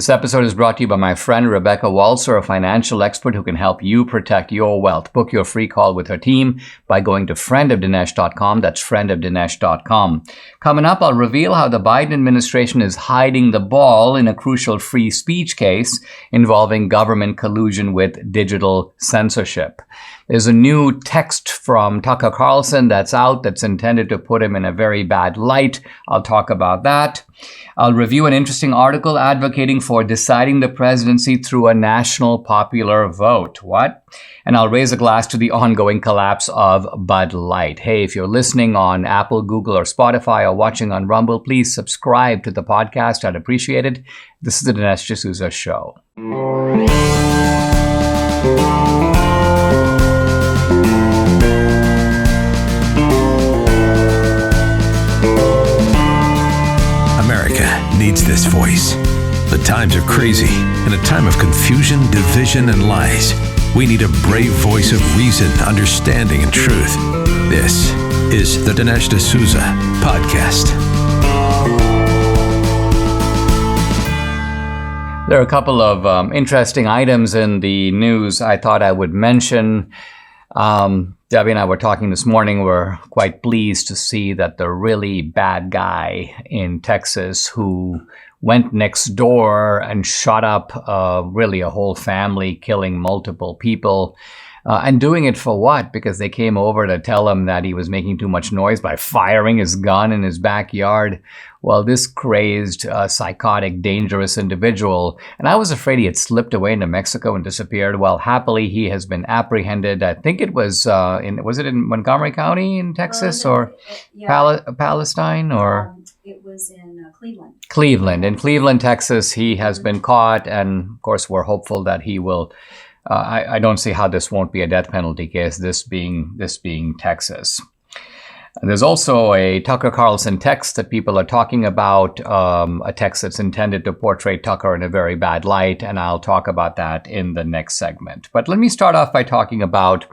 This episode is brought to you by my friend Rebecca Walser, a financial expert who can help you protect your wealth. Book your free call with her team by going to friendofdinesh.com. That's friendofdinesh.com. Coming up, I'll reveal how the Biden administration is hiding the ball in a crucial free speech case involving government collusion with digital censorship. There's a new text from Tucker Carlson that's out that's intended to put him in a very bad light. I'll talk about that. I'll review an interesting article advocating for deciding the presidency through a national popular vote. What? And I'll raise a glass to the ongoing collapse of Bud Light. Hey, if you're listening on Apple, Google, or Spotify, or watching on Rumble, please subscribe to the podcast. I'd appreciate it. This is the Dinesh D'Souza Show. Needs this voice. The times are crazy. In a time of confusion, division, and lies, we need a brave voice of reason, understanding, and truth. This is the Dinesh D'Souza Podcast. There are a couple of interesting items in the news I thought I would mention. Debbie and I were talking this morning. We're quite pleased to see that the really bad guy in Texas who went next door and shot up really a whole family, killing multiple people. And doing it for what? Because they came over to tell him that he was making too much noise by firing his gun in his backyard. Well, this crazed, psychotic, dangerous individual, and I was afraid he had slipped away into Mexico and disappeared. Well, happily, he has been apprehended. I think it was was it in Montgomery County in Texas or Palestine or? It was in Cleveland. In Cleveland, Texas, he has been caught, and of course, we're hopeful that he will. I don't see how this won't be a death penalty case, this being Texas. There's also a Tucker Carlson text that people are talking about, a text that's intended to portray Tucker in a very bad light, and I'll talk about that in the next segment. But let me start off by talking about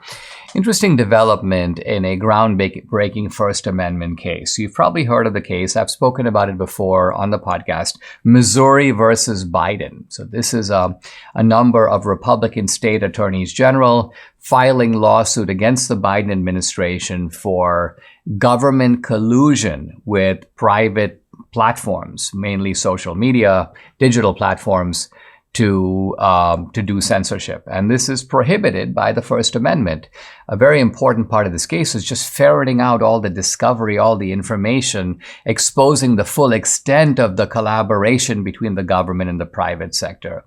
interesting development in a groundbreaking First Amendment case. You've probably heard of the case. I've spoken about it before on the podcast, Missouri versus Biden. So this is a number of Republican state attorneys general filing lawsuit against the Biden administration for government collusion with private platforms, mainly social media, digital platforms, to do censorship. And this is prohibited by the First Amendment. A very important part of this case is just ferreting out all the discovery, all the information, exposing the full extent of the collaboration between the government and the private sector.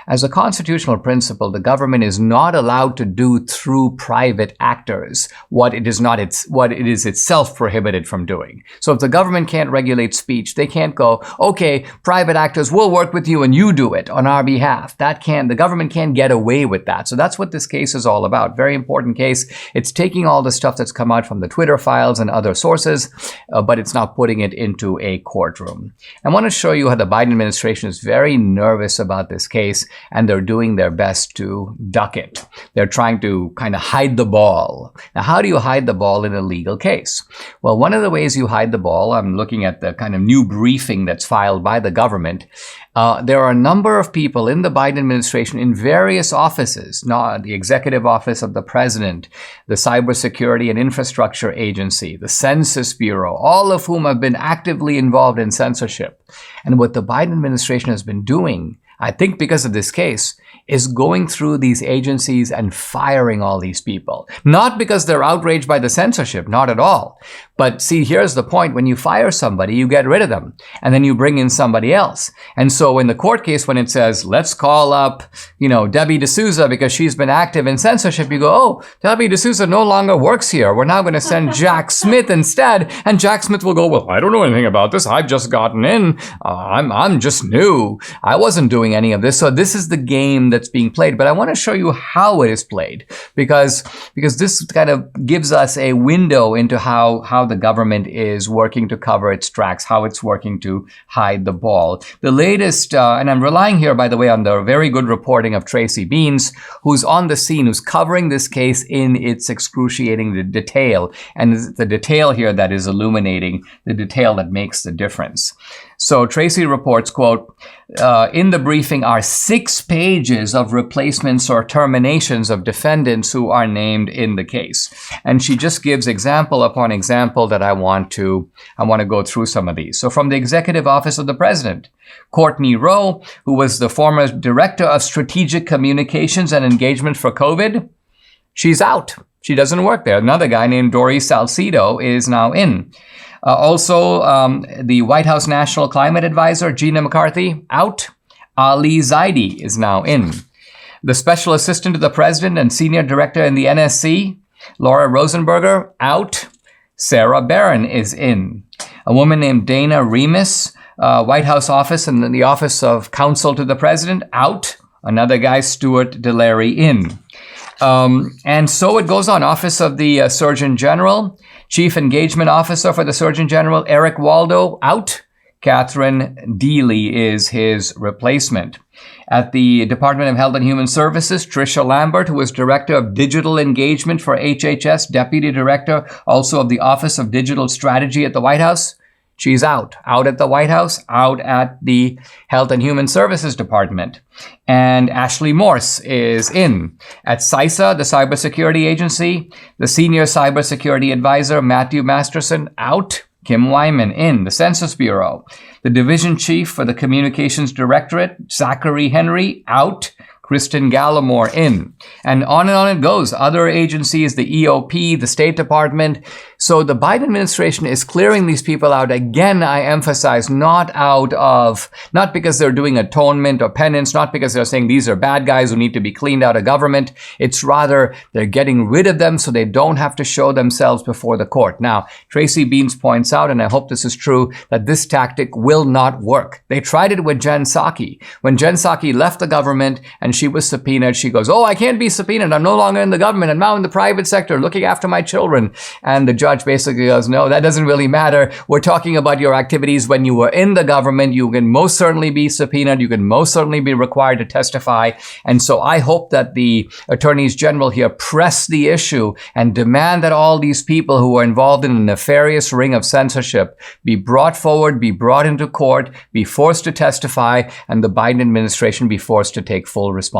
As a constitutional principle, the government is not allowed to do through private actors what it is itself prohibited from doing. So if the government can't regulate speech, they can't go, okay, private actors, we'll work with you and you do it on our behalf. The government can't get away with that. So that's what this case is all about. Very important case. It's taking all the stuff that's come out from the Twitter files and other sources, but it's not putting it into a courtroom. I want to show you how the Biden administration is very nervous about this case, and they're doing their best to duck it. They're trying to kind of hide the ball. Now, how do you hide the ball in a legal case? Well, one of the ways you hide the ball, I'm looking at the kind of new briefing that's filed by the government. There are a number of people in the Biden administration in various offices, the executive office of the president, the Cybersecurity and Infrastructure Agency, the Census Bureau, all of whom have been actively involved in censorship. And what the Biden administration has been doing, I think because of this case, is going through these agencies and firing all these people. Not because they're outraged by the censorship, not at all. But see, here's the point. When you fire somebody, you get rid of them, and then you bring in somebody else. And so in the court case, when it says, let's call up, Debbie D'Souza because she's been active in censorship, you go, oh, Debbie D'Souza no longer works here. We're now going to send Jack Smith instead. And Jack Smith will go, well, I don't know anything about this. I've just gotten in. I'm just new. I wasn't doing any of this. So this is the game that's being played. But I want to show you how it is played because this kind of gives us a window into how the government is working to cover its tracks, how it's working to hide the ball. The latest, and I'm relying here, by the way, on the very good reporting of Tracy Beans, who's on the scene, who's covering this case in its excruciating detail. And the detail here that is illuminating, the detail that makes the difference. So Tracy reports, quote, in the briefing are 6 pages of replacements or terminations of defendants who are named in the case. And she just gives example upon example that I want to go through some of these. So from the Executive Office of the President, Courtney Rowe, who was the former Director of Strategic Communications and Engagement for COVID, she's out. She doesn't work there. Another guy named Dory Salcido is now in. Also, the White House National Climate Advisor, Gina McCarthy, out. Ali Zaidi is now in. The Special Assistant to the President and Senior Director in the NSC, Laura Rosenberger, out. Sarah Barron is in. A woman named Dana Remus, White House Office and the Office of Counsel to the President, out. Another guy, Stuart Delary, in. And so it goes on. Office of the Surgeon General, Chief Engagement Officer for the Surgeon General, Eric Waldo, out. Catherine Deely is his replacement. At the Department of Health and Human Services, Tricia Lambert, who was Director of Digital Engagement for HHS, Deputy Director also of the Office of Digital Strategy at the White House, she's out. Out at the White House, out at the Health and Human Services Department. And Ashley Morse is in. At CISA, the Cybersecurity Agency, the Senior Cybersecurity Advisor, Matthew Masterson, out. Kim Wyman in. The Census Bureau, the Division Chief for the Communications Directorate, Zachary Henry, out. Kristen Gallimore in. And on it goes. Other agencies, the EOP, the State Department. So the Biden administration is clearing these people out. Again, I emphasize, not because they're doing atonement or penance, not because they're saying these are bad guys who need to be cleaned out of government. It's rather they're getting rid of them so they don't have to show themselves before the court. Now, Tracy Beans points out, and I hope this is true, that this tactic will not work. They tried it with Jen Psaki. When Jen Psaki left the government and she was subpoenaed, she goes, oh, I can't be subpoenaed. I'm no longer in the government. I'm now in the private sector looking after my children. And the judge basically goes, no, that doesn't really matter. We're talking about your activities when you were in the government. You can most certainly be subpoenaed. You can most certainly be required to testify. And so I hope that the attorneys general here press the issue and demand that all these people who are involved in a nefarious ring of censorship be brought forward, be brought into court, be forced to testify, and the Biden administration be forced to take full responsibility.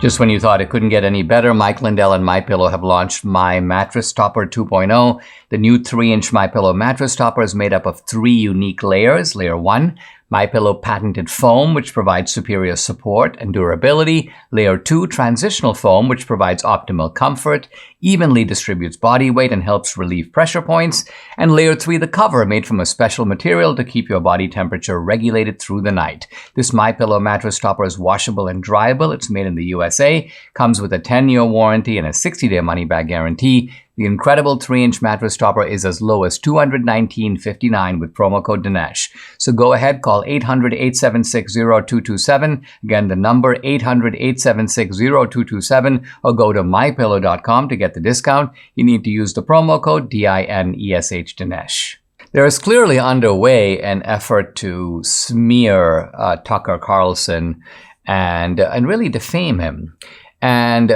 Just when you thought it couldn't get any better, Mike Lindell and MyPillow have launched My Mattress Topper 2.0. The new 3-inch MyPillow mattress topper is made up of 3 unique layers. Layer 1, MyPillow patented foam, which provides superior support and durability. Layer 2, transitional foam, which provides optimal comfort, evenly distributes body weight, and helps relieve pressure points. And Layer 3, the cover, made from a special material to keep your body temperature regulated through the night. This MyPillow mattress topper is washable and dryable. It's made in the USA, comes with a 10-year warranty and a 60-day money-back guarantee. The incredible 3-inch mattress topper is as low as $219.59 with promo code Dinesh. So go ahead, call 800-876-0227. Again, the number 800-876-0227, or go to mypillow.com to get the discount. You need to use the promo code DINESH Dinesh. There is clearly underway an effort to smear Tucker Carlson and really defame him. And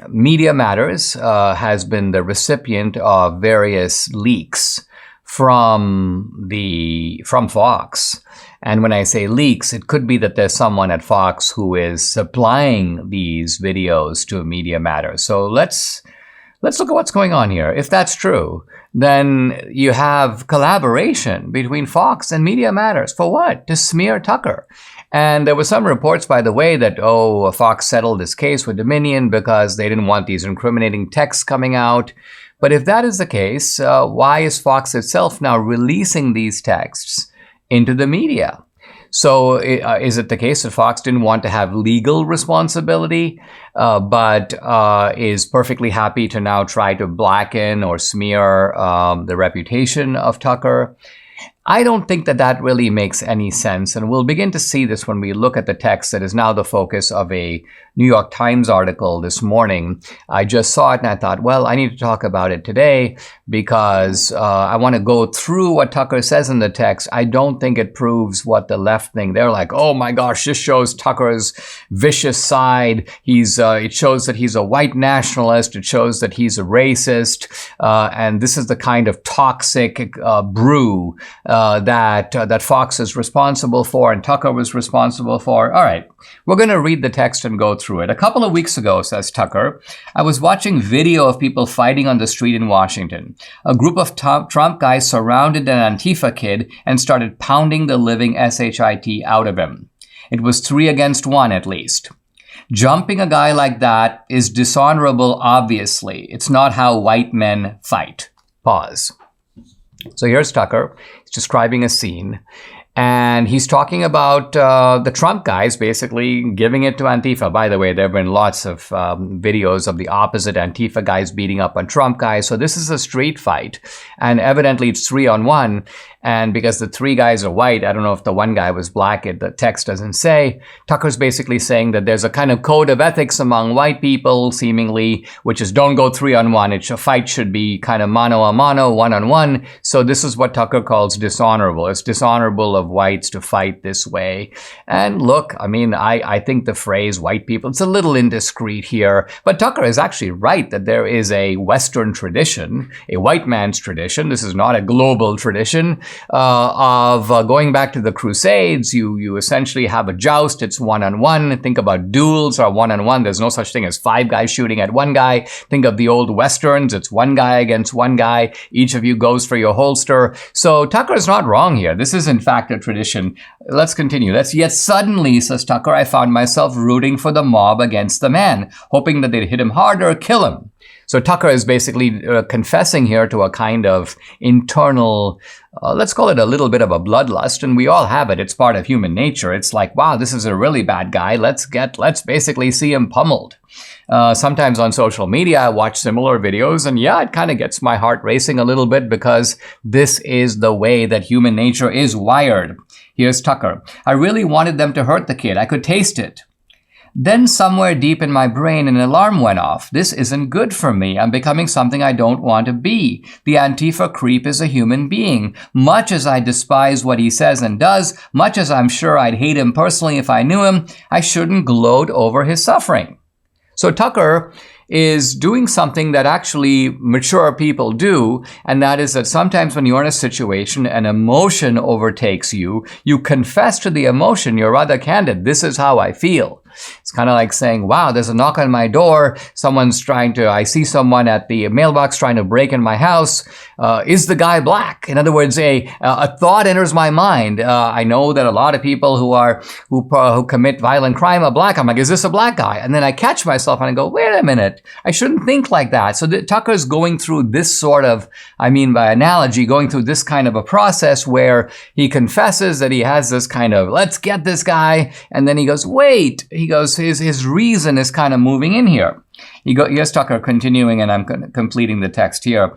Media Matters has been the recipient of various leaks from Fox. And when I say leaks, it could be that there's someone at Fox who is supplying these videos to Media Matters. So let's look at what's going on here. If that's true, then you have collaboration between Fox and Media Matters. For what? To smear Tucker. And there were some reports, by the way, that, Fox settled this case with Dominion because they didn't want these incriminating texts coming out. But if that is the case, why is Fox itself now releasing these texts into the media? So is it the case that Fox didn't want to have legal responsibility, but is perfectly happy to now try to blacken or smear the reputation of Tucker? I don't think that that really makes any sense, and we'll begin to see this when we look at the text that is now the focus of a New York Times article this morning. I just saw it and I thought, well, I need to talk about it today because I want to go through what Tucker says in the text. I don't think it proves what the left think. They're like, oh my gosh, this shows Tucker's vicious side. It shows that he's a white nationalist. It shows that he's a racist. And this is the kind of toxic brew that Fox is responsible for and Tucker was responsible for. All right, we're going to read the text and go through it. A couple of weeks ago, says Tucker, I was watching video of people fighting on the street in Washington. A group of Trump guys surrounded an Antifa kid and started pounding the living shit out of him. It was 3 against 1 at least. Jumping a guy like that is dishonorable, obviously. It's not how white men fight. Pause. So here's Tucker. He's describing a scene. And he's talking about the Trump guys basically giving it to Antifa. By the way, there have been lots of videos of the opposite Antifa guys beating up on Trump guys. So this is a street fight. And evidently it's 3-on-1. And because the 3 guys are white, I don't know if the one guy was black, the text doesn't say. Tucker's basically saying that there's a kind of code of ethics among white people, seemingly, which is don't go 3-on-1. A fight should be kind of mano a mano, 1-on-1. So this is what Tucker calls dishonorable. It's dishonorable of whites to fight this way. And look, I mean, I think the phrase white people, it's a little indiscreet here. But Tucker is actually right that there is a Western tradition, a white man's tradition. This is not a global tradition. Of going back to the Crusades, you essentially have a joust. It's 1-on-1. Think about duels are 1-on-1. There's no such thing as 5 guys shooting at one guy. Think of the old Westerns. It's 1 guy against 1 guy. Each of you goes for your holster. So Tucker is not wrong here. This is in fact a tradition. Let's continue. Yet suddenly, says Tucker, I found myself rooting for the mob against the man, hoping that they'd hit him harder or kill him. So Tucker is basically confessing here to a kind of internal, let's call it a little bit of a bloodlust, and we all have it. It's part of human nature. It's like, wow, this is a really bad guy. Let's basically see him pummeled. Sometimes on social media, I watch similar videos, and yeah, it kind of gets my heart racing a little bit because this is the way that human nature is wired. Here's Tucker. I really wanted them to hurt the kid. I could taste it. Then somewhere deep in my brain, an alarm went off. This isn't good for me. I'm becoming something I don't want to be. The Antifa creep is a human being. Much as I despise what he says and does, much as I'm sure I'd hate him personally if I knew him, I shouldn't gloat over his suffering. So Tucker is doing something that actually mature people do, and that is that sometimes when you're in a situation, an emotion overtakes you, you confess to the emotion, you're rather candid, this is how I feel. It's kind of like saying, wow, there's a knock on my door. I see someone at the mailbox trying to break in my house. Is the guy black? In other words, a thought enters my mind. I know that a lot of people who commit violent crime are black. I'm like, is this a black guy? And then I catch myself and I go, wait a minute. I shouldn't think like that. So Tucker's going through this sort of, by analogy, going through this kind of a process where he confesses that he has this kind of, let's get this guy. And then he goes, wait. He goes, his reason is kind of moving in here. Here's Tucker continuing, and I'm completing the text here.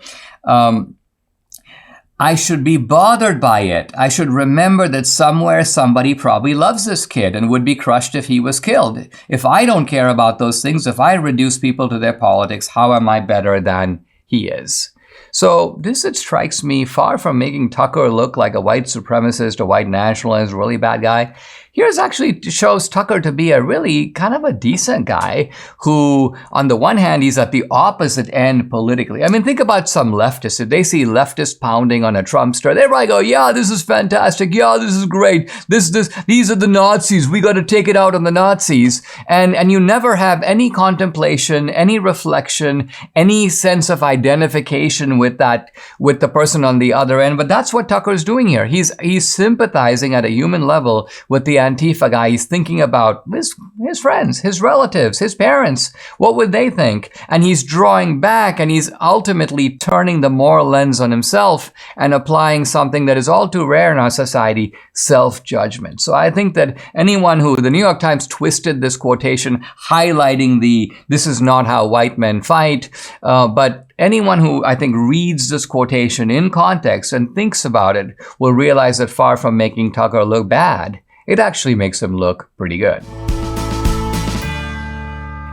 I should be bothered by it. I should remember that somewhere somebody probably loves this kid and would be crushed if he was killed. If I don't care about those things, if I reduce people to their politics, how am I better than he is? So this, it strikes me, far from making Tucker look like a white supremacist, a white nationalist, really bad guy. Here's actually shows Tucker to be a really kind of a decent guy who, on the one hand, he's at the opposite end politically. Think about some leftists. If they see leftists pounding on a Trumpster, they probably go, yeah, this is fantastic. Yeah, this is great. These are the Nazis. We got to take it out on the Nazis. And you never have any contemplation, any reflection, any sense of identification with the person on the other end. But that's what Tucker's doing here. He's sympathizing at a human level with the Antifa guy, he's thinking about his friends, his relatives, his parents. What would they think? And he's drawing back, and he's ultimately turning the moral lens on himself and applying something that is all too rare in our society, self-judgment. So I think that anyone who, the New York Times twisted this quotation, highlighting this is not how white men fight, but anyone who, I think, reads this quotation in context and thinks about it will realize that far from making Tucker look bad, it actually makes him look pretty good.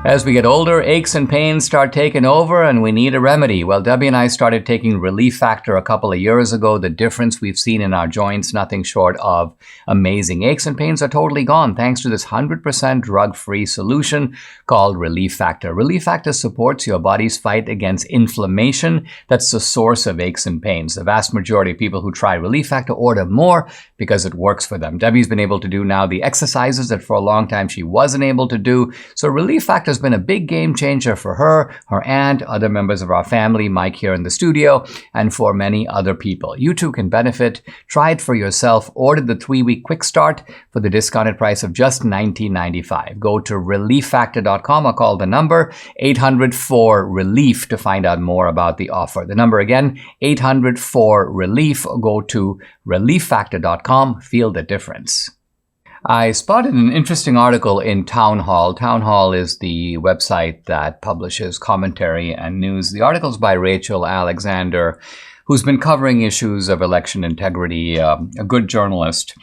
As we get older, aches and pains start taking over and we need a remedy. Well, Debbie and I started taking Relief Factor a couple of years ago. The difference we've seen in our joints, nothing short of amazing. Aches and pains are totally gone thanks to this 100% drug-free solution called Relief Factor. Relief Factor supports your body's fight against inflammation. That's the source of aches and pains. The vast majority of people who try Relief Factor order more because it works for them. Debbie's been able to do now the exercises that for a long time she wasn't able to do. So Relief Factor has been a big game changer for her, her aunt, other members of our family, Mike here in the studio, and for many other people. You too can benefit. Try it for yourself. Order the 3-week quick start for the discounted price of just $19.95. Go to relieffactor.com or call the number 800-4-RELIEF to find out more about the offer. The number again, 800-4-RELIEF. Go to relieffactor.com. Feel the difference. I spotted an interesting article in Town Hall. Town Hall is the website that publishes commentary and news. The article is by Rachel Alexander, who's been covering issues of election integrity, a good journalist.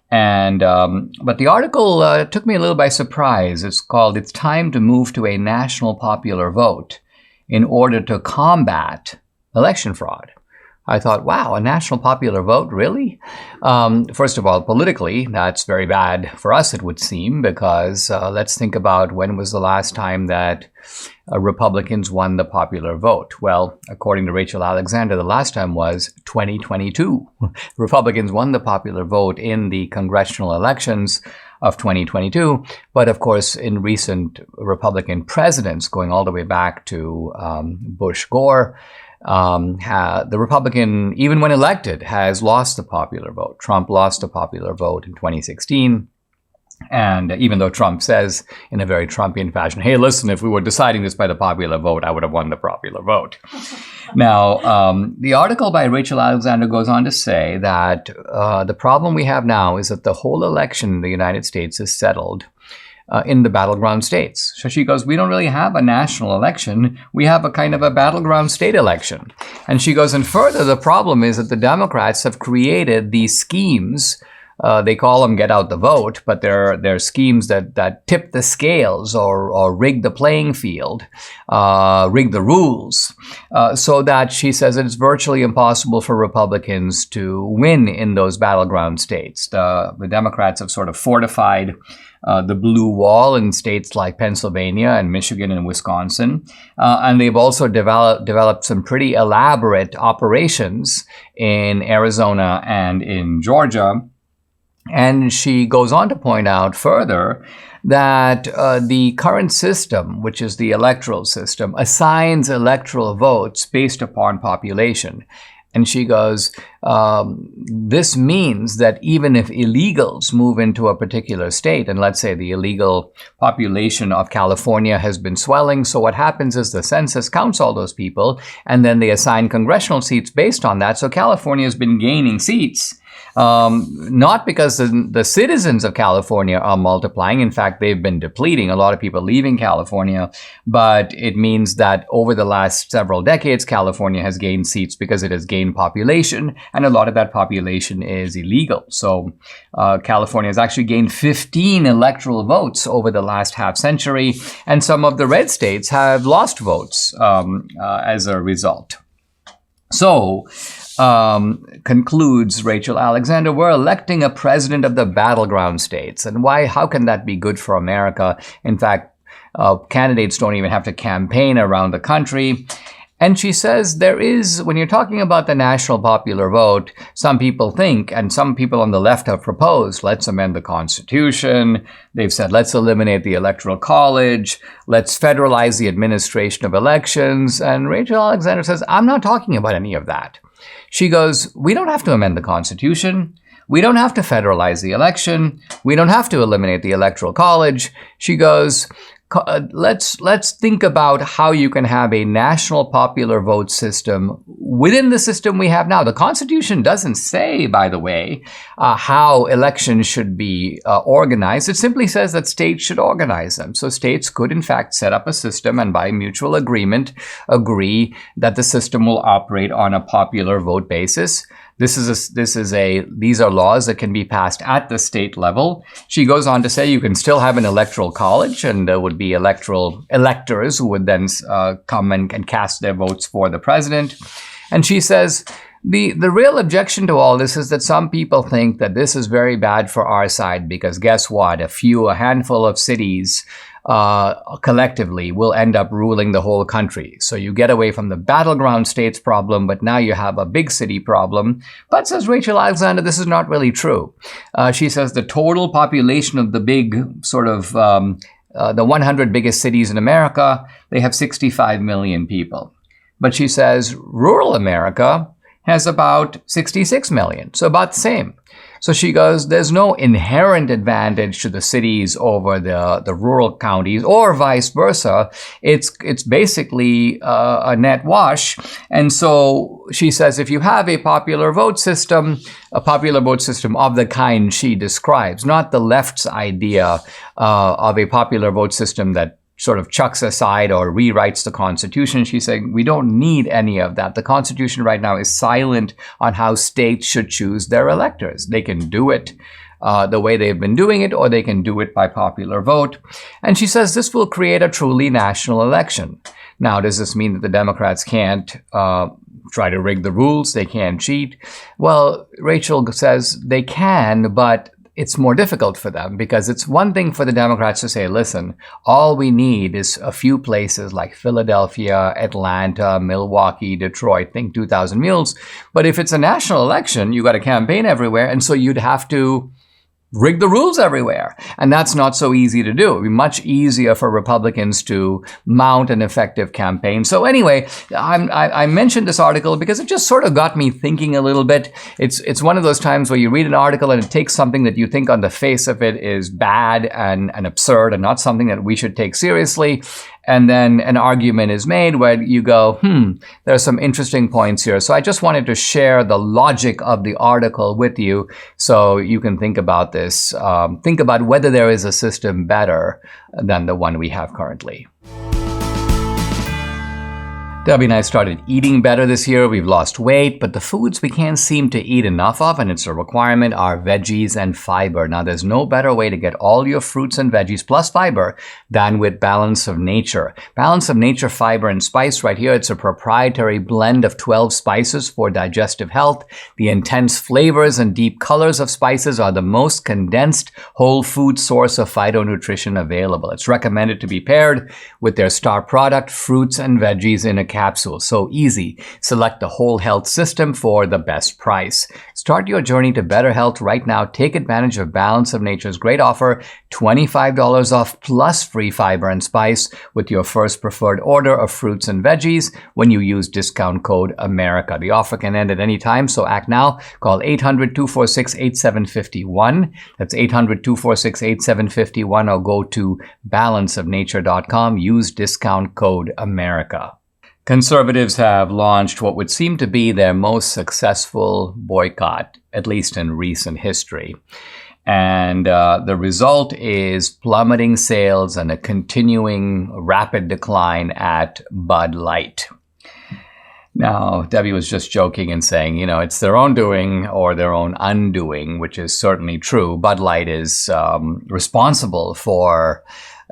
And but the article took me a little by surprise. It's called, "It's Time to Move to a National Popular Vote in Order to Combat Election Fraud." I thought, wow, a national popular vote, really? First of all, politically, that's very bad for us, it would seem, because let's think about when was the last time that Republicans won the popular vote. Well, according to Rachel Alexander, the last time was 2022. Republicans won the popular vote in the congressional elections of 2022. But of course, in recent Republican presidents, going all the way back to Bush Gore, the Republican, even when elected, has lost the popular vote. Trump lost the popular vote in 2016. And even though Trump says in a very Trumpian fashion, hey, listen, if we were deciding this by the popular vote, I would have won the popular vote. Now, the article by Rachel Alexander goes on to say that the problem we have now is that the whole election in the United States is settled in the battleground states. So she goes, we don't really have a national election. We have a kind of a battleground state election. And she goes, and further, the problem is that the Democrats have created these schemes. They call them get out the vote, but they're schemes that tip the scales or rig the playing field, rig the rules, so that she says it's virtually impossible for Republicans to win in those battleground states. The Democrats have sort of fortified the blue wall in states like Pennsylvania and Michigan and Wisconsin. And they've also developed some pretty elaborate operations in Arizona and in Georgia. And she goes on to point out further that the current system, which is the electoral system, assigns electoral votes based upon population. And she goes, this means that even if illegals move into a particular state, and let's say the illegal population of California has been swelling, so what happens is the census counts all those people, and then they assign congressional seats based on that. So California has been gaining seats. Not because the citizens of California are multiplying. In fact, they've been depleting, a lot of people leaving California. But it means that over the last several decades, California has gained seats because it has gained population. And a lot of that population is illegal. So California has actually gained 15 electoral votes over the last half century. And some of the red states have lost votes as a result. So, concludes Rachel Alexander, we're electing a president of the battleground states. And why? How can that be good for America? In fact, candidates don't even have to campaign around the country. And she says there is, when you're talking about the national popular vote, some people think, and some people on the left have proposed, let's amend the Constitution. They've said, let's eliminate the Electoral College. Let's federalize the administration of elections. And Rachel Alexander says, I'm not talking about any of that. She goes, we don't have to amend the Constitution. we don't have to federalize the election. We don't have to eliminate the Electoral College. She goes, let's think about how you can have a national popular vote system within the system we have now. The Constitution doesn't say, by the way, how elections should be organized. It simply says that states should organize them. So states could, in fact, set up a system and by mutual agreement agree that the system will operate on a popular vote basis. These are laws that can be passed at the state level. She goes on to say you can still have an electoral college, and there would be electors who would then come and cast their votes for the president. And she says the real objection to all this is that some people think that this is very bad for our side because guess what? A handful of cities collectively will end up ruling the whole country. So you get away from the battleground states problem, but now you have a big city problem. But says Rachel Alexander, this is not really true. She says the total population of the big the 100 biggest cities in America, they have 65 million people. But she says rural America has about 66 million, so about the same. So she goes, there's no inherent advantage to the cities over the rural counties or vice versa. It's basically a net wash. And so she says if you have a popular vote system of the kind she describes, not the left's idea of a popular vote system that sort of chucks aside or rewrites the Constitution. She's saying we don't need any of that. The Constitution right now is silent on how states should choose their electors. They can do it the way they've been doing it, or they can do it by popular vote. And she says this will create a truly national election. Now, does this mean that the Democrats can't try to rig the rules? They can't cheat? Well, Rachel says they can, but it's more difficult for them because it's one thing for the Democrats to say, listen, all we need is a few places like Philadelphia, Atlanta, Milwaukee, Detroit, think 2,000 mules. But if it's a national election, you got to campaign everywhere. And so you'd have to rig the rules everywhere. And that's not so easy to do. It would be much easier for Republicans to mount an effective campaign. So anyway, I mentioned this article because it just sort of got me thinking a little bit. It's one of those times where you read an article and it takes something that you think on the face of it is bad and absurd and not something that we should take seriously. And then an argument is made where you go, there are some interesting points here. So I just wanted to share the logic of the article with you so you can think about this. Think about whether there is a system better than the one we have currently. Debbie and I started eating better this year. We've lost weight, but the foods we can't seem to eat enough of, and it's a requirement, are veggies and fiber. Now, there's no better way to get all your fruits and veggies plus fiber than with Balance of Nature. Balance of Nature fiber and spice right here. It's a proprietary blend of 12 spices for digestive health. The intense flavors and deep colors of spices are the most condensed whole food source of phytonutrition available. It's recommended to be paired with their star product, fruits and veggies in a capsule. So easy. Select the whole health system for the best price. Start your journey to better health right now. Take advantage of Balance of Nature's great offer, $25 off plus free fiber and spice with your first preferred order of fruits and veggies when you use discount code AMERICA. The offer can end at any time, so act now. Call 800-246-8751. That's 800-246-8751 or go to balanceofnature.com. Use discount code AMERICA. Conservatives have launched what would seem to be their most successful boycott, at least in recent history. And the result is plummeting sales and a continuing rapid decline at Bud Light. Now, Debbie was just joking and saying, it's their own doing or their own undoing, which is certainly true. Bud Light is responsible for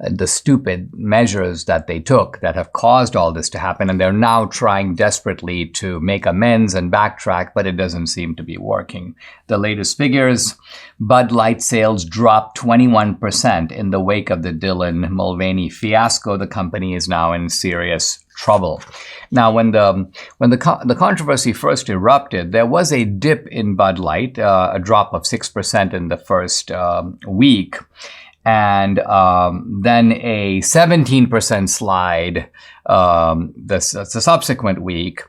the stupid measures that they took that have caused all this to happen. And they're now trying desperately to make amends and backtrack, but it doesn't seem to be working. The latest figures, Bud Light sales dropped 21% in the wake of the Dylan Mulvaney fiasco. The company is now in serious trouble. Now, when the controversy first erupted, there was a dip in Bud Light, a drop of 6% in the first week. And then a 17% slide the subsequent week.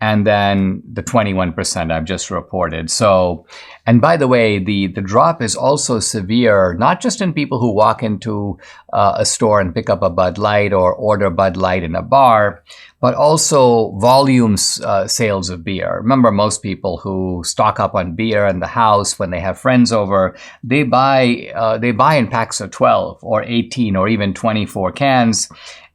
and then the 21% I've just reported. So, and by the way, the drop is also severe, not just in people who walk into a store and pick up a Bud Light or order Bud Light in a bar, but also volumes sales of beer. Remember, most people who stock up on beer in the house when they have friends over, they buy in packs of 12 or 18 or even 24 cans.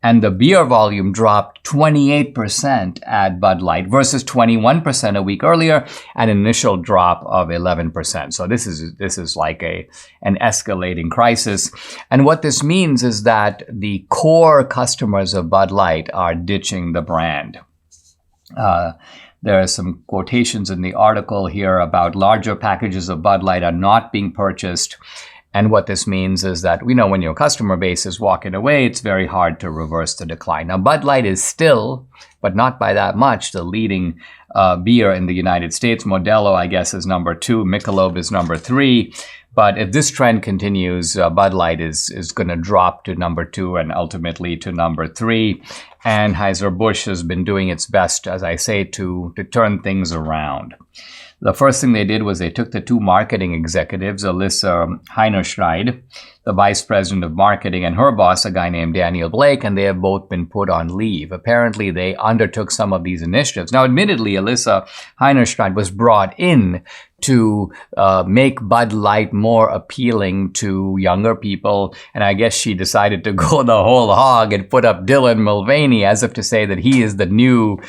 And the beer volume dropped 28% at Bud Light versus 21% a week earlier, an initial drop of 11%. So this is like an escalating crisis. And what this means is that the core customers of Bud Light are ditching the brand. There are some quotations in the article here about larger packages of Bud Light are not being purchased. And what this means is that we know when your customer base is walking away, it's very hard to reverse the decline. Now, Bud Light is still, but not by that much, the leading beer in the United States. Modelo, I guess, is number 2. Michelob is number 3. But if this trend continues, Bud Light is going to drop to number 2 and ultimately to number 3. Anheuser-Busch has been doing its best, as I say, to turn things around. The first thing they did was they took the 2 marketing executives, Alyssa Heinerscheid, the vice president of marketing, and her boss, a guy named Daniel Blake, and they have both been put on leave. Apparently, they undertook some of these initiatives. Now, admittedly, Alyssa Heinerscheid was brought in to make Bud Light more appealing to younger people. And I guess she decided to go the whole hog and put up Dylan Mulvaney as if to say that he is the new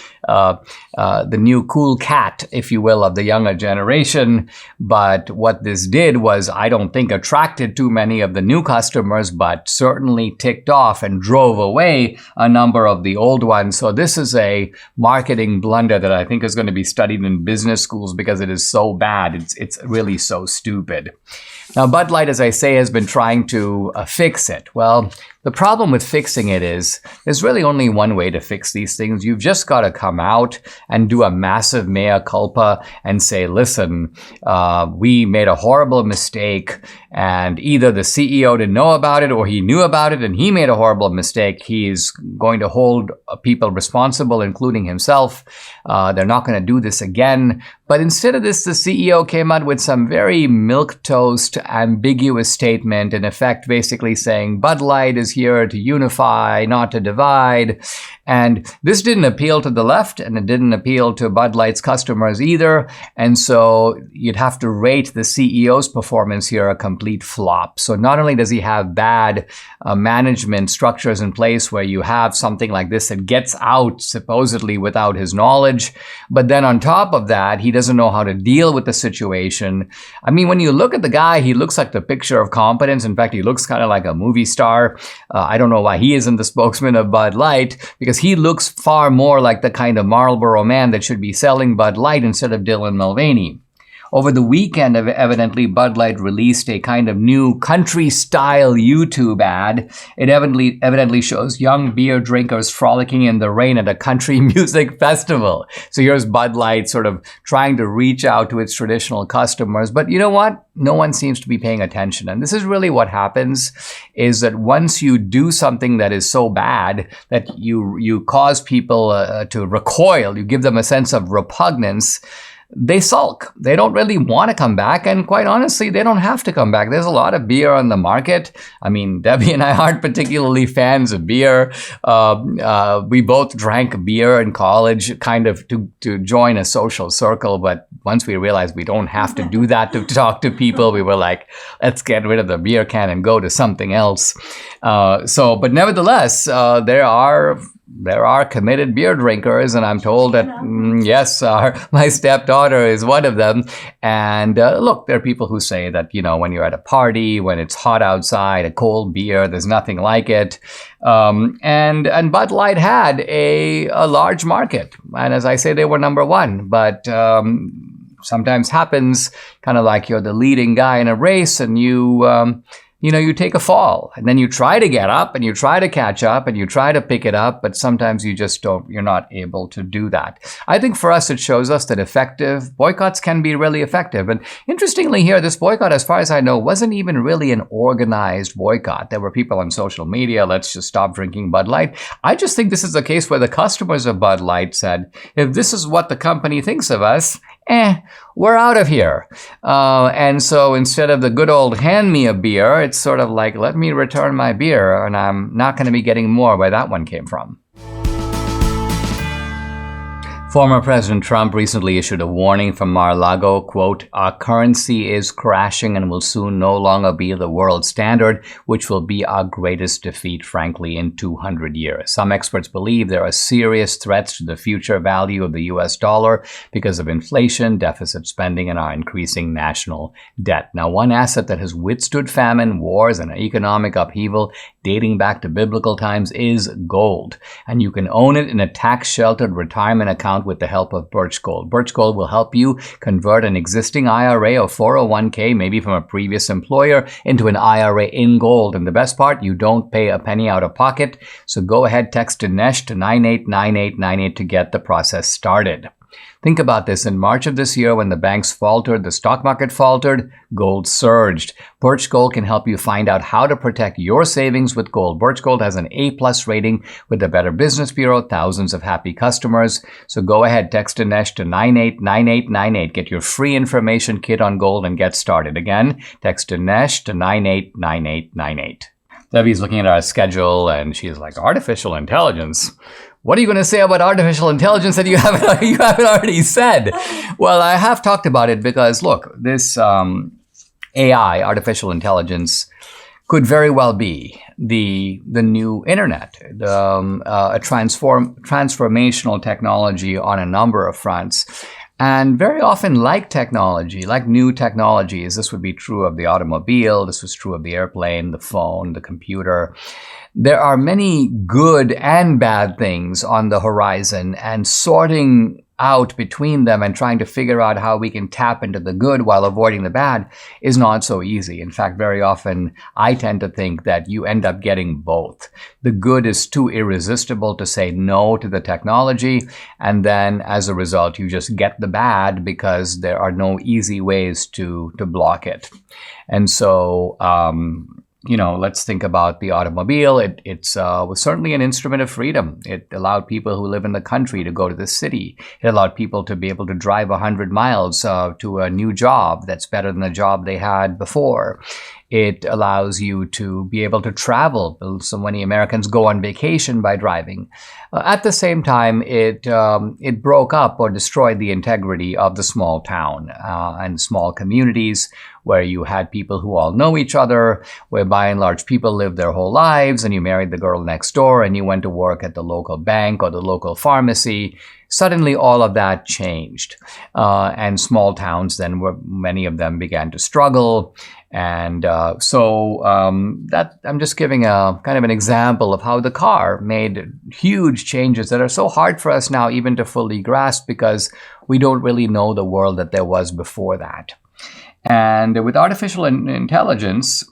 cool cat, if you will, of the younger generation. But what this did was, I don't think, attracted too many of the new customers, but certainly ticked off and drove away a number of the old ones. So this is a marketing blunder that I think is going to be studied in business schools because it is so bad. It's really so stupid. Now, Bud Light, as I say, has been trying to fix it. Well, the problem with fixing it is there's really only one way to fix these things. You've just got to come out and do a massive mea culpa and say, listen, we made a horrible mistake, and either the CEO didn't know about it or he knew about it and he made a horrible mistake. He's going to hold people responsible, including himself. They're not going to do this again. But instead of this, the CEO came out with some very milquetoast, ambiguous statement, in effect basically saying Bud Light is here to unify, not to divide. And this didn't appeal to the left, and it didn't appeal to Bud Light's customers either. And so you'd have to rate the CEO's performance here a complete flop. So not only does he have bad management structures in place where you have something like this that gets out supposedly without his knowledge, but then on top of that, he doesn't know how to deal with the situation. I mean, when you look at the guy, he looks like the picture of competence. In fact, he looks kind of like a movie star. I don't know why he isn't the spokesman of Bud Light, because he looks far more like the kind of Marlboro man that should be selling Bud Light instead of Dylan Mulvaney. Over the weekend, evidently, Bud Light released a kind of new country-style YouTube ad. It evidently shows young beer drinkers frolicking in the rain at a country music festival. So here's Bud Light sort of trying to reach out to its traditional customers. But you know what? No one seems to be paying attention. And this is really what happens, is that once you do something that is so bad that you cause people to recoil, you give them a sense of repugnance, they sulk. They don't really want to come back. And quite honestly, they don't have to come back. There's a lot of beer on the market. I mean, Debbie and I aren't particularly fans of beer. We both drank beer in college kind of to join a social circle. But once we realized we don't have to do that to talk to people, we were like, let's get rid of the beer can and go to something else. But nevertheless, there are committed beer drinkers, and I'm told that, yes, my stepdaughter is one of them. And look, there are people who say that, when you're at a party, when it's hot outside, a cold beer, there's nothing like it. And Bud Light had a large market. And as I say, they were number one. But sometimes happens kind of like you're the leading guy in a race and you you take a fall, and then you try to get up and you try to catch up and you try to pick it up, but sometimes you're not able to do that. I think for us, it shows us that effective boycotts can be really effective. And interestingly here, this boycott, as far as I know, wasn't even really an organized boycott. There were people on social media, let's just stop drinking Bud Light. I just think this is a case where the customers of Bud Light said, if this is what the company thinks of us, we're out of here. And so instead of the good old hand me a beer, it's sort of like, let me return my beer, and I'm not going to be getting more where that one came from. Former President Trump recently issued a warning from Mar-a-Lago, quote, "Our currency is crashing and will soon no longer be the world standard, which will be our greatest defeat, frankly, in 200 years. Some experts believe there are serious threats to the future value of the U.S. dollar because of inflation, deficit spending, and our increasing national debt." Now, one asset that has withstood famine, wars, and economic upheaval dating back to biblical times is gold. And you can own it in a tax-sheltered retirement account with the help of Birch Gold. Birch Gold will help you convert an existing IRA or 401k, maybe from a previous employer, into an IRA in gold. And the best part, you don't pay a penny out of pocket. So go ahead, text Dinesh to 989898 to get the process started. Think about this. In March of this year, when the banks faltered, the stock market faltered, gold surged. Birch Gold can help you find out how to protect your savings with gold. Birch Gold has an A+ rating with the Better Business Bureau, thousands of happy customers. So go ahead, text Dinesh to 989898. Get your free information kit on gold and get started. Again, text Dinesh to 989898. Debbie's looking at our schedule and she's like, artificial intelligence? What are you going to say about artificial intelligence that you haven't already said? Well, I have talked about it because, look, this AI, artificial intelligence, could very well be the new internet, a transformational technology on a number of fronts. And very often, like technology, like new technologies, this would be true of the automobile, this was true of the airplane, the phone, the computer. There are many good and bad things on the horizon, and sorting out between them and trying to figure out how we can tap into the good while avoiding the bad is not so easy. In fact, very often I tend to think that you end up getting both. The good is too irresistible to say no to the technology, and then as a result you just get the bad because there are no easy ways to block it. And so let's think about the automobile. It was certainly an instrument of freedom. It allowed people who live in the country to go to the city. It allowed people to be able to drive 100 miles to a new job that's better than the job they had before. It allows you to be able to travel. So many Americans go on vacation by driving. At the same time, it broke up or destroyed the integrity of the small town and small communities where you had people who all know each other, where by and large people lived their whole lives, and you married the girl next door and you went to work at the local bank or the local pharmacy. Suddenly all of that changed. And small towns then, many of them began to struggle. And so I'm just giving a kind of an example of how the car made huge changes that are so hard for us now even to fully grasp because we don't really know the world that there was before that. And with artificial intelligence,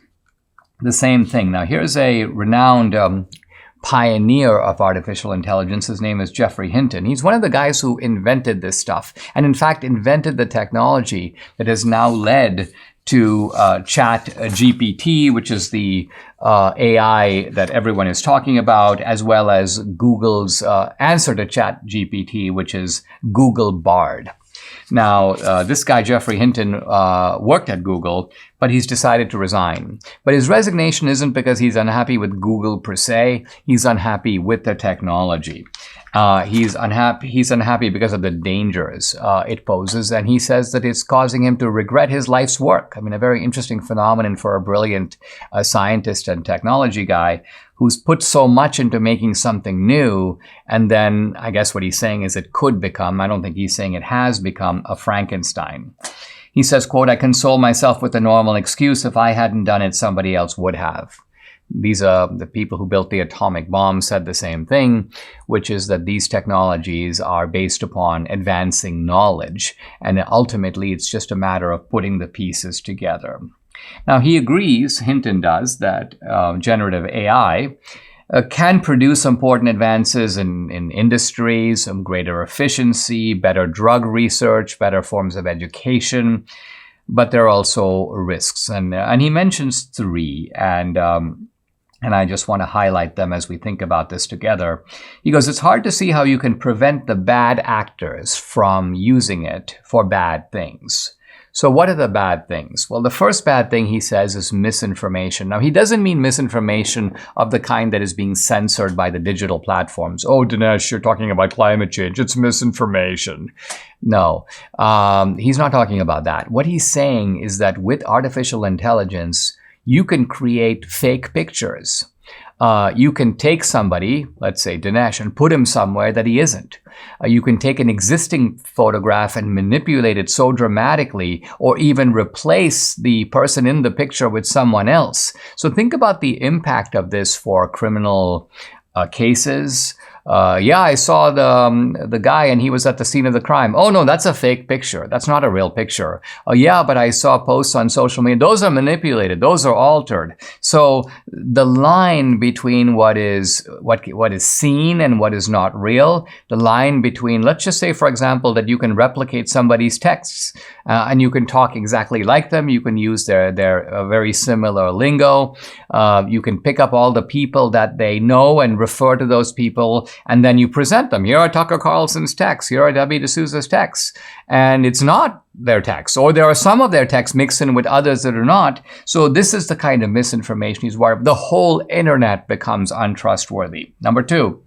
the same thing. Now, here's a renowned pioneer of artificial intelligence. His name is Geoffrey Hinton. He's one of the guys who invented this stuff and, in fact, invented the technology that has now led to ChatGPT, which is the AI that everyone is talking about, as well as Google's answer to ChatGPT, which is Google Bard. Now, this guy, Geoffrey Hinton, worked at Google, but he's decided to resign. But his resignation isn't because he's unhappy with Google per se. He's unhappy with the technology. He's unhappy because of the dangers it poses, and he says that it's causing him to regret his life's work. I mean, a very interesting phenomenon for a brilliant scientist and technology guy who's put so much into making something new, and then I guess what he's saying is it could become, I don't think he's saying it has become, a Frankenstein. He says, quote, "I console myself with the normal excuse, if I hadn't done it, somebody else would have." These are the people who built the atomic bomb said the same thing, which is that these technologies are based upon advancing knowledge, and ultimately it's just a matter of putting the pieces together. Now, he agrees, Hinton does, that generative AI can produce important advances in industries, some greater efficiency, better drug research, better forms of education, but there are also risks. And he mentions three, and I just want to highlight them as we think about this together. He goes, it's hard to see how you can prevent the bad actors from using it for bad things. So what are the bad things? Well, the first bad thing, he says, is misinformation. Now, he doesn't mean misinformation of the kind that is being censored by the digital platforms. Oh, Dinesh, you're talking about climate change. It's misinformation. No, he's not talking about that. What he's saying is that with artificial intelligence, you can create fake pictures. You can take somebody, let's say Dinesh, and put him somewhere that he isn't. You can take an existing photograph and manipulate it so dramatically, or even replace the person in the picture with someone else. So think about the impact of this for criminal cases. Yeah, I saw the guy and he was at the scene of the crime. Oh, no, that's a fake picture. That's not a real picture. Oh, yeah, but I saw posts on social media. Those are manipulated. Those are altered. So the line between what is seen and what is not real, the line between, let's just say, for example, that you can replicate somebody's texts and you can talk exactly like them. You can use their very similar lingo. You can pick up all the people that they know and refer to those people. And then you present them. Here are Tucker Carlson's texts. Here are Dinesh D'Souza's texts. And it's not their texts. Or there are some of their texts mixed in with others that are not. So this is the kind of misinformation he's worried about. The whole internet becomes untrustworthy. Number two,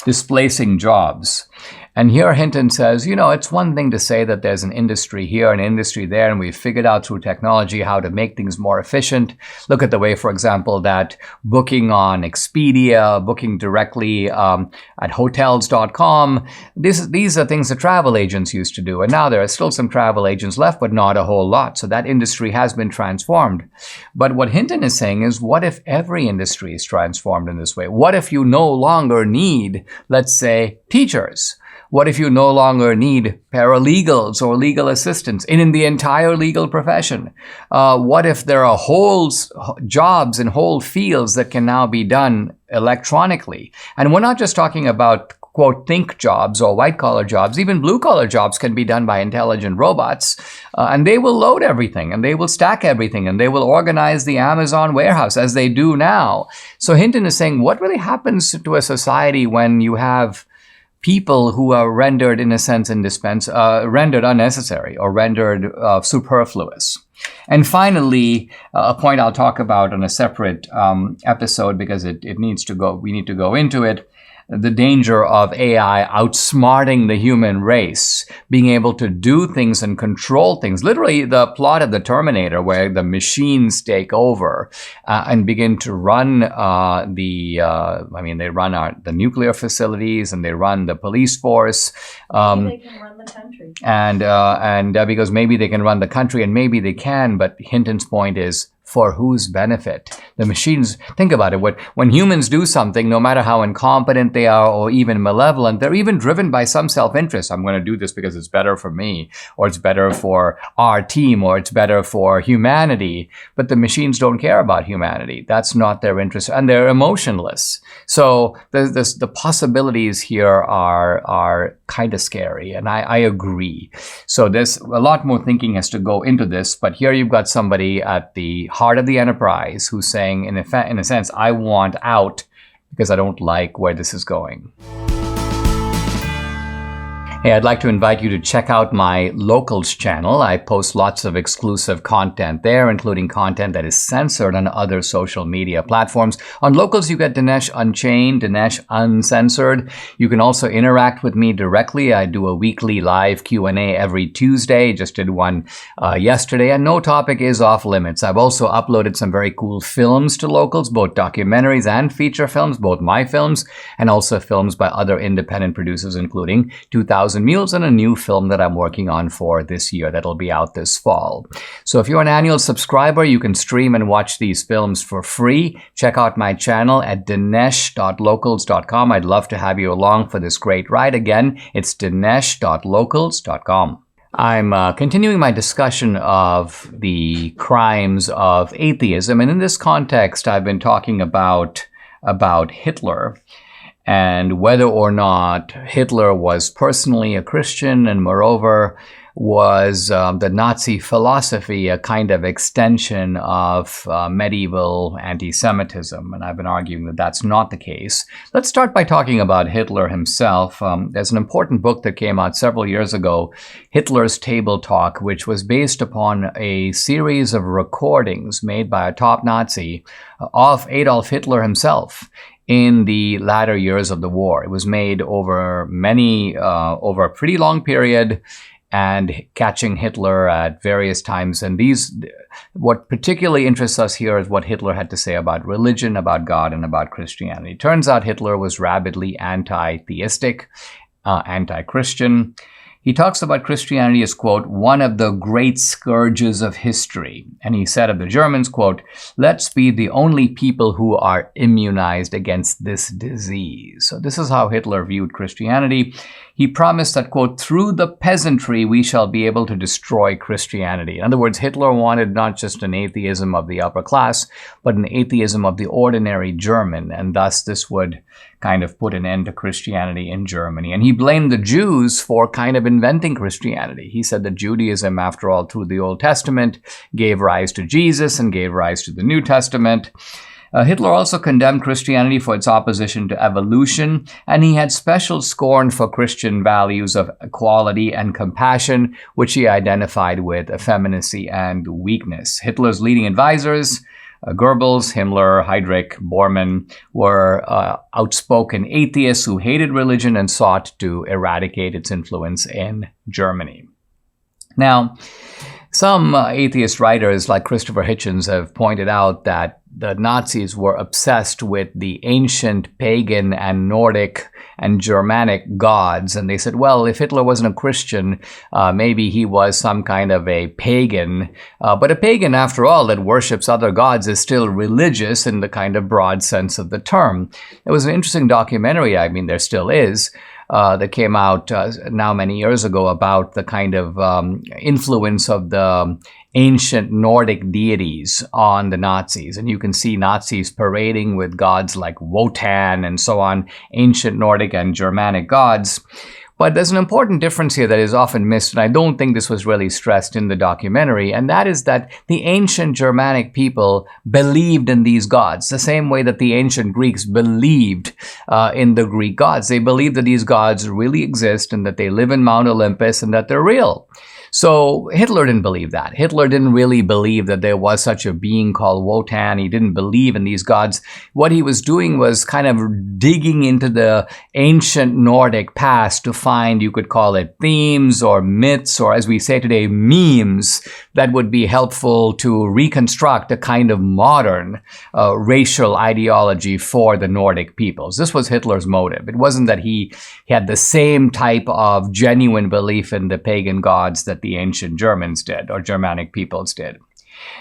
displacing jobs. And here Hinton says, it's one thing to say that there's an industry here, an industry there, and we've figured out through technology how to make things more efficient. Look at the way, for example, that booking on Expedia, booking directly at hotels.com, these are things that travel agents used to do. And now there are still some travel agents left, but not a whole lot. So that industry has been transformed. But what Hinton is saying is, what if every industry is transformed in this way? What if you no longer need, let's say, teachers? What if you no longer need paralegals or legal assistants in the entire legal profession? What if there are whole jobs and whole fields that can now be done electronically? And we're not just talking about, quote, think jobs or white-collar jobs. Even blue-collar jobs can be done by intelligent robots. And they will load everything, and they will stack everything, and they will organize the Amazon warehouse as they do now. So Hinton is saying, what really happens to a society when you have people who are rendered, in a sense, rendered unnecessary or rendered superfluous? And finally, a point I'll talk about on a separate episode because we need to go into it. The danger of AI outsmarting the human race, being able to do things and control things. Literally the plot of the Terminator, where the machines take over and begin to run they run the nuclear facilities and they run the police force. Maybe they can run the country. And because maybe they can run the country, and maybe they can, but Hinton's point is, for whose benefit? The machines, think about it, when humans do something, no matter how incompetent they are or even malevolent, they're even driven by some self-interest. I'm going to do this because it's better for me, or it's better for our team, or it's better for humanity. But the machines don't care about humanity. That's not their interest, and they're emotionless. So the possibilities here are kind of scary, and I agree. So there's a lot more thinking has to go into this, but here you've got somebody at the heart of the enterprise who's saying, in a sense, I want out because I don't like where this is going. Hey, I'd like to invite you to check out my Locals channel. I post lots of exclusive content there, including content that is censored on other social media platforms. On Locals, you get Dinesh Unchained, Dinesh Uncensored. You can also interact with me directly. I do a weekly live Q&A every Tuesday. Just did one yesterday, and no topic is off limits. I've also uploaded some very cool films to Locals, both documentaries and feature films, both my films, and also films by other independent producers, including 2000 Mules and a new film that I'm working on for this year that'll be out this fall. So if you're an annual subscriber, you can stream and watch these films for free. Check out my channel at dinesh.locals.com. I'd love to have you along for this great ride. Again, it's dinesh.locals.com. I'm continuing my discussion of the crimes of atheism, and in this context, I've been talking about Hitler and whether or not Hitler was personally a Christian, and moreover, was the Nazi philosophy a kind of extension of medieval anti-Semitism? And I've been arguing that that's not the case. Let's start by talking about Hitler himself. There's an important book that came out several years ago, Hitler's Table Talk, which was based upon a series of recordings made by a top Nazi of Adolf Hitler himself in the latter years of the war. It was made over a pretty long period, and catching Hitler at various times. And what particularly interests us here is what Hitler had to say about religion, about God, and about Christianity. Turns out Hitler was rabidly anti-theistic, anti-Christian. He talks about Christianity as, quote, one of the great scourges of history. And he said of the Germans, quote, let's be the only people who are immunized against this disease. So this is how Hitler viewed Christianity. He promised that, quote, through the peasantry we shall be able to destroy Christianity. In other words, Hitler wanted not just an atheism of the upper class, but an atheism of the ordinary German. And thus this would kind of put an end to Christianity in Germany. And he blamed the Jews for kind of inventing Christianity. He said that Judaism, after all, through the Old Testament, gave rise to Jesus and gave rise to the New Testament. Hitler also condemned Christianity for its opposition to evolution, and he had special scorn for Christian values of equality and compassion, which he identified with effeminacy and weakness. Hitler's leading advisors, Goebbels, Himmler, Heydrich, Bormann, were outspoken atheists who hated religion and sought to eradicate its influence in Germany. Now, some atheist writers like Christopher Hitchens have pointed out that the Nazis were obsessed with the ancient pagan and Nordic and Germanic gods. And they said, well, if Hitler wasn't a Christian, maybe he was some kind of a pagan. But a pagan, after all, that worships other gods is still religious in the kind of broad sense of the term. It was an interesting documentary, I mean, there still is, that came out now many years ago about the kind of influence of the ancient Nordic deities on the Nazis. And you can see Nazis parading with gods like Wotan and so on, ancient Nordic and Germanic gods. But there's an important difference here that is often missed, and I don't think this was really stressed in the documentary, and that is that the ancient Germanic people believed in these gods, the same way that the ancient Greeks believed in the Greek gods. They believed that these gods really exist and that they live in Mount Olympus and that they're real. So Hitler didn't believe that. Hitler didn't really believe that there was such a being called Wotan. He didn't believe in these gods. What he was doing was kind of digging into the ancient Nordic past to find, you could call it themes or myths, or as we say today, memes that would be helpful to reconstruct a kind of modern racial ideology for the Nordic peoples. This was Hitler's motive. It wasn't that he had the same type of genuine belief in the pagan gods that the ancient Germans did, or Germanic peoples did.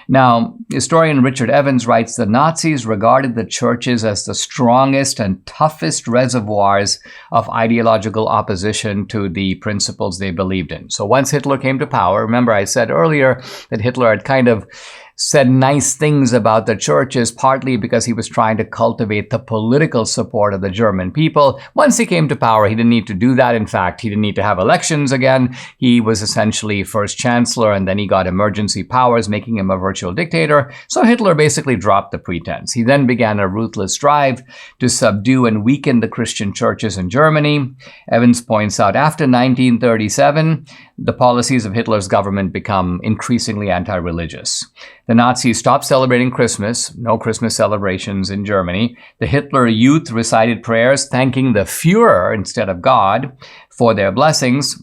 Now, historian Richard Evans writes, the Nazis regarded the churches as the strongest and toughest reservoirs of ideological opposition to the principles they believed in. So once Hitler came to power, remember I said earlier that Hitler had kind of said nice things about the churches, partly because he was trying to cultivate the political support of the German people. Once he came to power, he didn't need to do that. In fact, he didn't need to have elections again. He was essentially first chancellor, and then he got emergency powers, making him a virtual dictator. So Hitler basically dropped the pretense. He then began a ruthless drive to subdue and weaken the Christian churches in Germany. Evans points out, after 1937, the policies of Hitler's government become increasingly anti-religious. The Nazis stopped celebrating Christmas, no Christmas celebrations in Germany. The Hitler Youth recited prayers thanking the Führer instead of God for their blessings.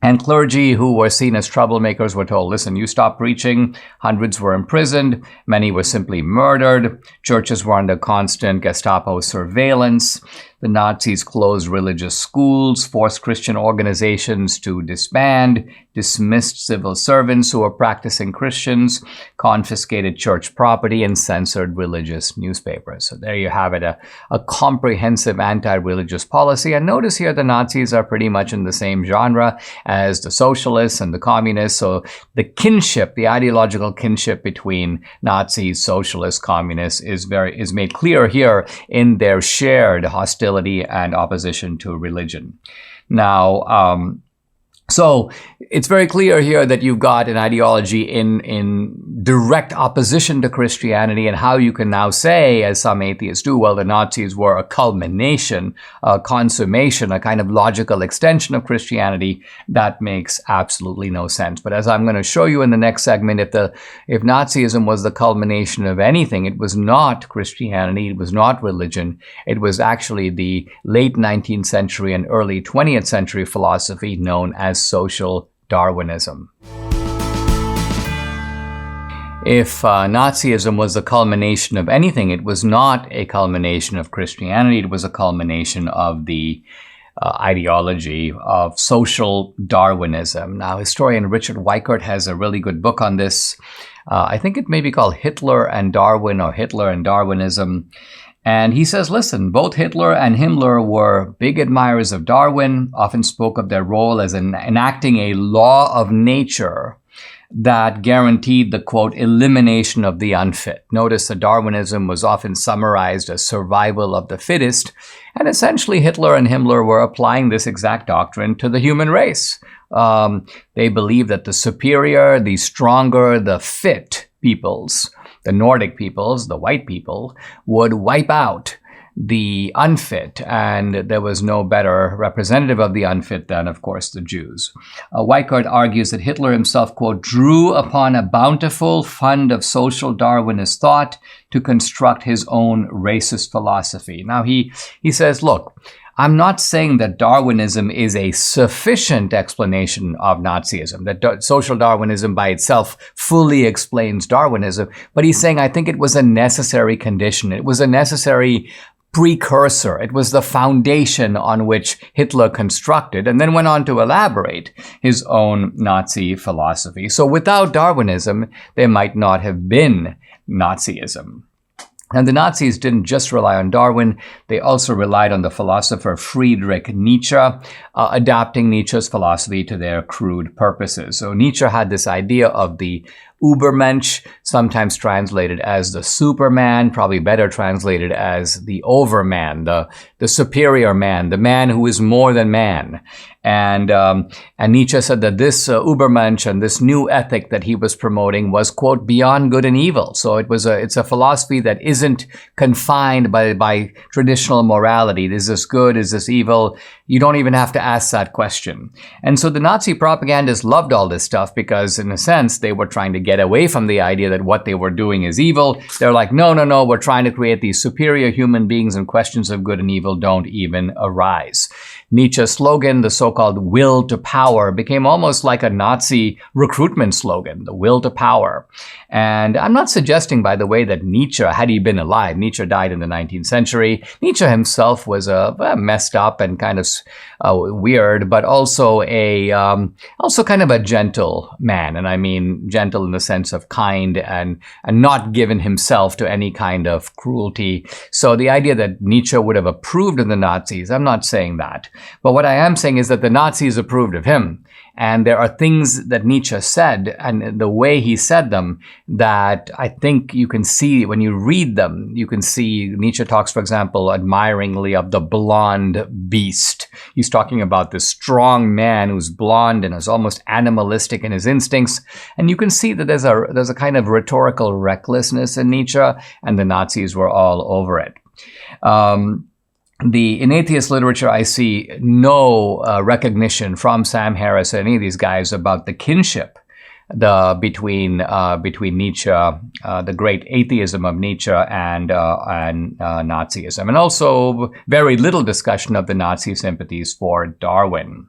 And clergy who were seen as troublemakers were told, listen, you stop preaching. Hundreds were imprisoned. Many were simply murdered. Churches were under constant Gestapo surveillance. The Nazis closed religious schools, forced Christian organizations to disband, dismissed civil servants who were practicing Christians, confiscated church property, and censored religious newspapers. So there you have it, a comprehensive anti-religious policy. And notice here the Nazis are pretty much in the same genre as the socialists and the communists. So the kinship, the ideological kinship between Nazis, socialists, communists is made clear here in their shared hostility and opposition to religion. Now, so it's very clear here that you've got an ideology in direct opposition to Christianity, and how you can now say, as some atheists do, well, the Nazis were a culmination, a consummation, a kind of logical extension of Christianity. That makes absolutely no sense. But as I'm going to show you in the next segment, if Nazism was the culmination of anything, it was not Christianity, it was not religion, it was actually the late 19th century and early 20th century philosophy known as social Darwinism. If Nazism was the culmination of anything, it was not a culmination of Christianity, it was a culmination of the ideology of social Darwinism. Now, historian Richard Weikart has a really good book on this. I think it may be called Hitler and Darwin, or Hitler and Darwinism. And he says, listen, both Hitler and Himmler were big admirers of Darwin, often spoke of their role as enacting a law of nature that guaranteed the, quote, elimination of the unfit. Notice that Darwinism was often summarized as survival of the fittest, and essentially Hitler and Himmler were applying this exact doctrine to the human race. They believed that the superior, the stronger, the fit peoples, the Nordic peoples, the white people, would wipe out the unfit, and there was no better representative of the unfit than, of course, the Jews. Weikart argues that Hitler himself, quote, drew upon a bountiful fund of social Darwinist thought to construct his own racist philosophy. Now, he says, look, I'm not saying that Darwinism is a sufficient explanation of Nazism, that social Darwinism by itself fully explains Darwinism, but he's saying I think it was a necessary condition. It was a necessary precursor. It was the foundation on which Hitler constructed and then went on to elaborate his own Nazi philosophy. So without Darwinism, there might not have been Nazism. And the Nazis didn't just rely on Darwin, they also relied on the philosopher Friedrich Nietzsche, adapting Nietzsche's philosophy to their crude purposes. So Nietzsche had this idea of the Übermensch, sometimes translated as the Superman, probably better translated as the Overman, the superior man, the man who is more than man. And Nietzsche said that this Übermensch and this new ethic that he was promoting was, quote, beyond good and evil. So it's a philosophy that isn't confined by traditional morality. Is this good? Is this evil? You don't even have to ask that question. And so the Nazi propagandists loved all this stuff because, in a sense, they were trying to get away from the idea that what they were doing is evil. They're like, no, we're trying to create these superior human beings, and questions of good and evil don't even arise. Nietzsche's slogan, the so-called will to power, became almost like a Nazi recruitment slogan, the will to power. And I'm not suggesting, by the way, that Nietzsche, had he been alive, Nietzsche died in the 19th century. Nietzsche himself was messed up and kind of weird, but also also kind of a gentle man. And I mean gentle in the sense of kind and not given himself to any kind of cruelty. So the idea that Nietzsche would have approved of the Nazis, I'm not saying that. But what I am saying is that the Nazis approved of him. And there are things that Nietzsche said and the way he said them that I think you can see when you read them. You can see Nietzsche talks, for example, admiringly of the blonde beast. He's talking about this strong man who's blonde and is almost animalistic in his instincts. And you can see that there's a kind of rhetorical recklessness in Nietzsche, and the Nazis were all over it. In atheist literature, I see no recognition from Sam Harris or any of these guys about the kinship between Nietzsche, the great atheism of Nietzsche, and Nazism, and also very little discussion of the Nazi sympathies for Darwin.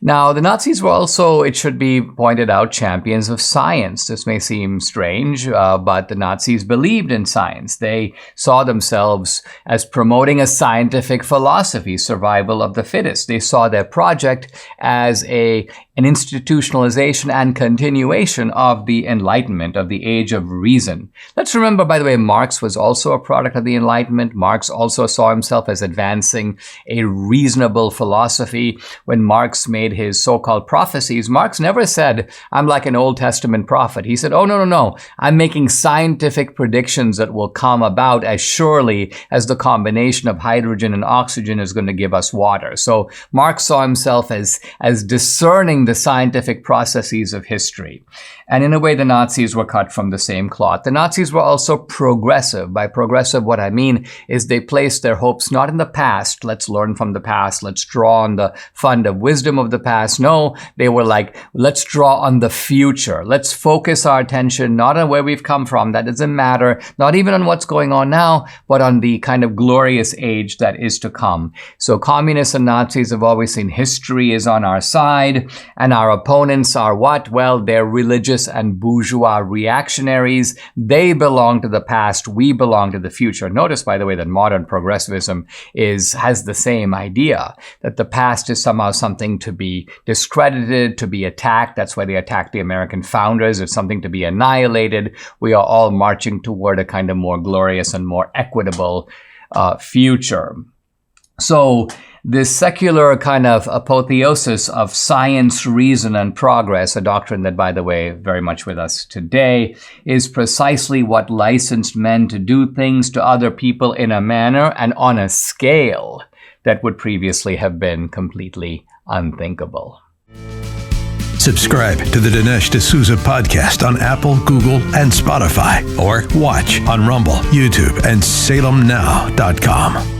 Now, the Nazis were also, it should be pointed out, champions of science. This may seem strange, but the Nazis believed in science. They saw themselves as promoting a scientific philosophy, survival of the fittest. They saw their project as an institutionalization and continuation of the Enlightenment, of the age of reason. Let's remember, by the way, Marx was also a product of the Enlightenment. Marx also saw himself as advancing a reasonable philosophy. When Marx made his so-called prophecies, Marx never said, I'm like an Old Testament prophet. He said, oh, no. I'm making scientific predictions that will come about as surely as the combination of hydrogen and oxygen is going to give us water. So Marx saw himself as discerning the scientific processes of history. And in a way, the Nazis were cut from the same cloth. The Nazis were also progressive. By progressive, what I mean is they placed their hopes not in the past. Let's learn from the past. Let's draw on the fund of wisdom of the past. No, they were like, let's draw on the future. Let's focus our attention not on where we've come from. That doesn't matter. Not even on what's going on now, but on the kind of glorious age that is to come. So communists and Nazis have always seen history is on our side, and our opponents are what? Well, they're religious and bourgeois reactionaries. They belong to the past. We belong to the future. Notice, by the way, that modern progressivism has the same idea, that the past is somehow something to be discredited, to be attacked. That's why they attacked the American founders. It's something to be annihilated. We are all marching toward a kind of more glorious and more equitable future. So this secular kind of apotheosis of science, reason, and progress, a doctrine that, by the way, very much with us today, is precisely what licensed men to do things to other people in a manner and on a scale that would previously have been completely unthinkable. Subscribe to the Dinesh D'Souza podcast on Apple, Google, and Spotify, or watch on Rumble, YouTube, and SalemNow.com.